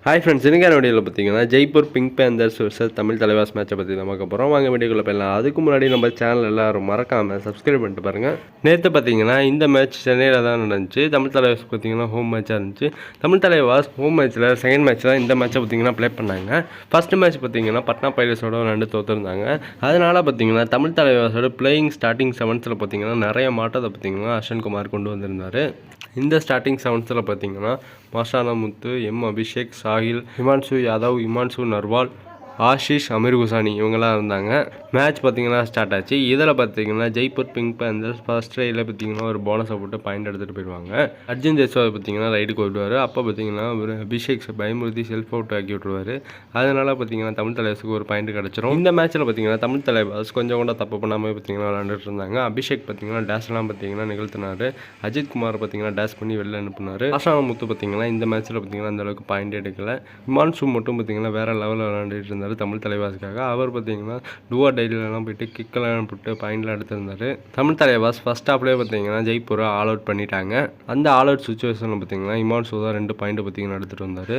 Hi friends, இன்னைக்கான வீடியோவில் பார்த்தீங்கன்னா Jaipur pink panthers versus Tamil Thalaivas மேட்சை பற்றி தான் பார்க்க போகிறோம். வாங்க வீடியோக்குள்ள போயிடலாம். அதுக்கு முன்னாடி நம்ம சேனல் எல்லாரும் மறக்காமல் சப்ஸ்கிரைப் பண்ணிட்டு பாருங்கள். நேற்று பார்த்தீங்கன்னா இந்த மேட்ச் சென்னையில் தான் நடந்துச்சு. தமிழ் தலைவாஸ் பார்த்தீங்கன்னா ஹோம் மேட்சாக இருந்துச்சு. தமிழ் தலைவாஸ் ஹோம் மேட்ச்சில் செகண்ட் மேட்ச் தான் இந்த மேட்சை பார்த்தீங்கன்னா ப்ளே பண்ணாங்க. ஃபஸ்ட்டு மேட்ச் பார்த்தீங்கன்னா பட்னா பைரேட்ஸோட விளையாண்டு தோற்றுருந்தாங்க. அதனால் பார்த்தீங்கன்னா தமிழ் தலைவாஸோட பிளேயிங் ஸ்டார்டிங் செவன்ஸில் பார்த்தீங்கன்னா நிறைய மாற்றத்தை பார்த்தீங்கன்னா அஸ்வின் குமார் கொண்டு வந்திருந்தார். இந்த ஸ்டார்டிங் செவன்ஸில் பார்த்தீங்கன்னா மாஷானா முத்து, எம் அபிஷேக், சாஹில், ஹிமான்ஷு யாதவ், இமான்ஷு நர்வால், ஆஷிஷ், அமீர் குசானி இவங்கெல்லாம் இருந்தாங்க. மேட்ச் பார்த்தீங்கன்னா ஸ்டார்ட் ஆச்சு. இதில் பார்த்தீங்கன்னா ஜெய்ப்பூர் பிங்க் பேந்தர்ஸ் ஃபர்ஸ்ட் ரைடில் பார்த்தீங்கன்னா ஒரு போனஸை போட்டு பாயிண்ட் எடுத்துகிட்டு போயிடுவாங்க. அர்ஜுன் ஜெய்ஸ்வால் பார்த்தீங்கன்னா ரைடுக்கு விடுவார். அப்போ பார்த்தீங்கன்னா ஒரு அபிஷேக் பயமுறுத்தி செல்ஃப் அவுட் ஆக்கி விட்டுருவார். அதனால் பார்த்தீங்கன்னா தமிழ் தலைவாஸுக்கு ஒரு பாயிண்ட் கிடச்சிரும். இந்த மேட்ச்சில் பார்த்தீங்கன்னா தமிழ் தலைவாஸ் கொஞ்சம் கூட தப்பு பண்ணாமல் பார்த்தீங்கன்னா விளையாண்டுட்டு இருந்தாங்க. அபிஷேக் பார்த்தீங்கன்னா டேஷ்லாம் பார்த்தீங்கன்னா நிகழ்த்தினார். அஜித் குமார் பார்த்தீங்கன்னா டேஷ் பண்ணி வெளில அனுப்புனார். ஆஷானா முத்து பார்த்தீங்கன்னா இந்த மேட்ச்சில் பார்த்தீங்கன்னா அந்தளவுக்கு பாயிண்ட் எடுக்கல. இமான்ஷு மட்டும் பார்த்தீங்கன்னா வேறு லெவலில் விளையாண்டுட்டு இருந்தார் தமிழ் தலைவாஸுக்காக. அவர் பார்த்தீங்கன்னா டுவா டைரியிலலாம் போயிட்டு கிக்கெல்லாம் போட்டு பாயிண்ட்லாம் எடுத்திருந்தார். தமிழ் தலைவாஸ் ஃபர்ஸ்ட் ஹாஃப்லேயே பார்த்தீங்கன்னா ஜெய்ப்பூரை ஆல் அவுட் பண்ணிட்டாங்க. அந்த ஆல் அவுட் சுச்சுவேஷனில் பார்த்தீங்கன்னா இமான்ஷு தான் 2 பாயிண்ட் பார்த்தீங்கன்னா எடுத்துகிட்டு வந்தார்.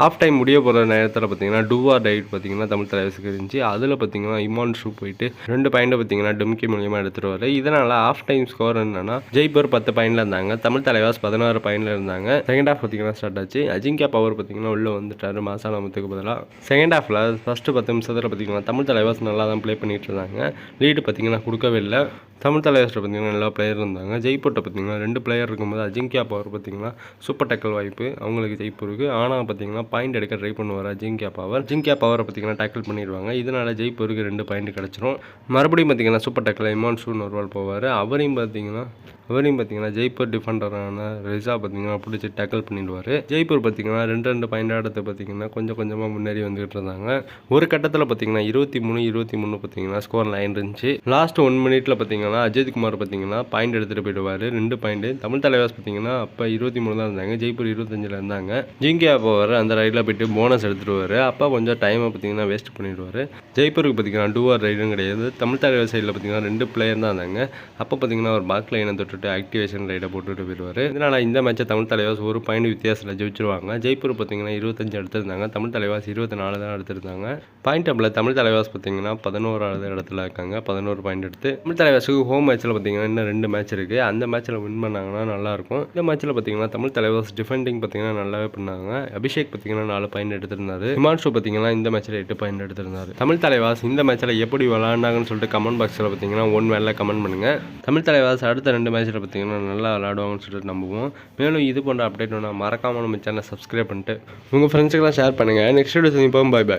ஆஃப் டைம் முடிய போகிற நேரத்தில் பார்த்தீங்கன்னா டூவா டைட் பார்த்தீங்கன்னா தமிழ் தலைவாஸுக்கு இருந்துச்சு. அதில் பார்த்தீங்கன்னா இமான்ஷு போயிட்டு 2 பாயிண்ட் பார்த்தீங்கன்னா டும்கி மூலியமாக எடுத்துகிட்டு வர. இதனால் ஆஃப் டைம் ஸ்கோர் என்னன்னா ஜெய்ப்பூர் 10 பாயிண்டில் இருந்தாங்க, தமிழ் தலைவாஸ் 16 பாயிண்டில் இருந்தாங்க. செகண்ட் ஹாஃப் பார்த்தீங்கன்னா ஸ்டார்ட் ஆச்சு. அஜிங்கியா பவர் பார்த்தீங்கன்னா உள்ளே வந்துட்டார் மாசானா முத்துக்கு பதிலாக. செகண்ட் ஹாஃபில் ஃபஸ்ட்டு 10 நிமிஷத்தில் பார்த்தீங்கன்னா தமிழ் தலைவாஸ் நல்லா தான் ப்ளே பண்ணிட்டு இருந்தாங்க. லீடு பார்த்தீங்கன்னா கொடுக்கவே இல்லை. தமிழ் தலைவாஸில் பார்த்தீங்கன்னா நல்லா பிளேயர் இருந்தாங்க. ஜெய்ப்பூர்ட்ட பார்த்தீங்கன்னா 2 பிளேயர் இருக்கும்போது அஜிங்கியா பவர் பார்த்தீங்கன்னா சூப்பர் டேக்கிள் வாய்ப்பு அவங்களுக்கு ஜெய்ப்பூருக்கு. ஆனால் பார்த்தீங்கன்னா பாயிண்ட் எடுக்க ட்ரை பண்ணுவார் அஜிங்கியா பவரை பார்த்தீங்கன்னா டேக்கிள் பண்ணிடுவாங்க. இதனால் ஜெய்ப்பூருக்கு 2 பாயிண்ட் கிடச்சிரும். மறுபடியும் பார்த்தீங்கன்னா சூப்பர் டேக்கில் இமான்ஷு நர்வால் போவார். அவரையும் பார்த்தீங்கன்னா ஜெய்ப்பூர் டிஃபெண்டரான ரிசா பார்த்தீங்கன்னா பிடிச்சி டேக்கிள் பண்ணிடுவார். ஜெய்ப்பூர் பார்த்தீங்கன்னா 2 பாயிண்ட் ஆடுறது பார்த்தீங்கன்னா கொஞ்சம் கொஞ்சமாக முன்னேறி வந்துகிட்டு இருந்தாங்க. ஒரு கட்டத்தில் பார்த்தீங்கன்னா 23 பார்த்தீங்கன்னா ஸ்கோர் லைன் இருந்துச்சு. லாஸ்ட் 1 மினிட்ல பார்த்தீங்கன்னா அஜித் குமார் பார்த்தீங்கன்னா பாயிண்ட் எடுத்துகிட்டு போயிடுவார் 2 பாயிண்ட். தமிழ் தலைவாஸ் பார்த்தீங்கன்னா அப்போ 23 தான் இருந்தாங்க, ஜெய்ப்பூர் 25 இருந்தாங்க. ஜிங்கியா போவார் அந்த ரைடில் போயிட்டு போனஸ் எடுத்துடுவார். அப்போ கொஞ்சம் டைமை பார்த்தீங்கன்னா வேஸ்ட் பண்ணிடுவார். ஜெய்ப்பூருக்கு பார்த்தீங்கன்னா டூஆர் ரைடும் கிடையாது. தமிழ் தலைவாஸ் சைடில் பார்த்தீங்கன்னா 2 பிளேயர் தான் இருந்தாங்க. அப்போ பார்த்தீங்கன்னா ஒரு பேக் லைனை தொட்டுட்டு ஆக்டிவேஷன் ரைடை போட்டுட்டு போயிடுவார். இதனால் இந்த மேட்சை தமிழ் தலைவாஸ் 1 பாயிண்ட் வித்தியாசத்தில் ஜெயிச்சிருவாங்க. ஜெய்ப்பூர் பார்த்தீங்கன்னா 25 எடுத்திருந்தாங்க, தமிழ் தலைவாஸ் 24 தான் எடுத்திருந்தாங்க. பாயிண்ட் டேபிளில் தமிழ் தலைவாஸ் பார்த்தீங்கன்னா 11வது இடத்துல இருக்காங்க, 11 பாயிண்ட் எடுத்து. தமிழ் தலைவாஸுக்கு ஹோம் மேட்ச்சில் பார்த்தீங்கன்னா இன்னும் 2 மேட்ச் இருக்குது. அந்த மேட்ச்சில் வின் பண்ணாங்கன்னா நல்லாயிருக்கும். இந்த மேட்ச்சில் பார்த்தீங்கன்னா தமிழ் தலைவாஸ் டிஃபெண்டிங் பார்த்தீங்கன்னா நல்லாவே பண்ணாங்க. அபிஷேக் பார்த்தீங்கன்னா 4 பாயிண்ட் எடுத்திருந்தாரு. ஹிமான்ஷு பார்த்தீங்கன்னா இந்த மேட்ச்சில் 8 பாயிண்ட் எடுத்திருந்தாரு. தமிழ் தலைவாஸ் இந்த மேட்ச்சில் எப்படி விளாண்டாங்கன்னு சொல்லிட்டு கமெண்ட் பாக்ஸில் பார்த்தீங்கன்னா 1 வேலை கமெண்ட் பண்ணுங்கள். தமிழ் தலைவாஸ் அடுத்த 2 மேட்ச்சில் பார்த்தீங்கன்னா நல்லா விளாடுவாங்கன்னு சொல்லிட்டு நம்புவோம். மேலும் இது போன்ற அப்டேட் வேணால் மறக்காமல் நம்ம சேனலை சப்ஸ்கிரைப் பண்ணிட்டு உங்கள் ஃப்ரெண்ட்ஸுக்கெல்லாம் ஷேர் பண்ணுங்கள். நெக்ஸ்ட் வீடியோ சந்திப்போம். பாய் பாய்.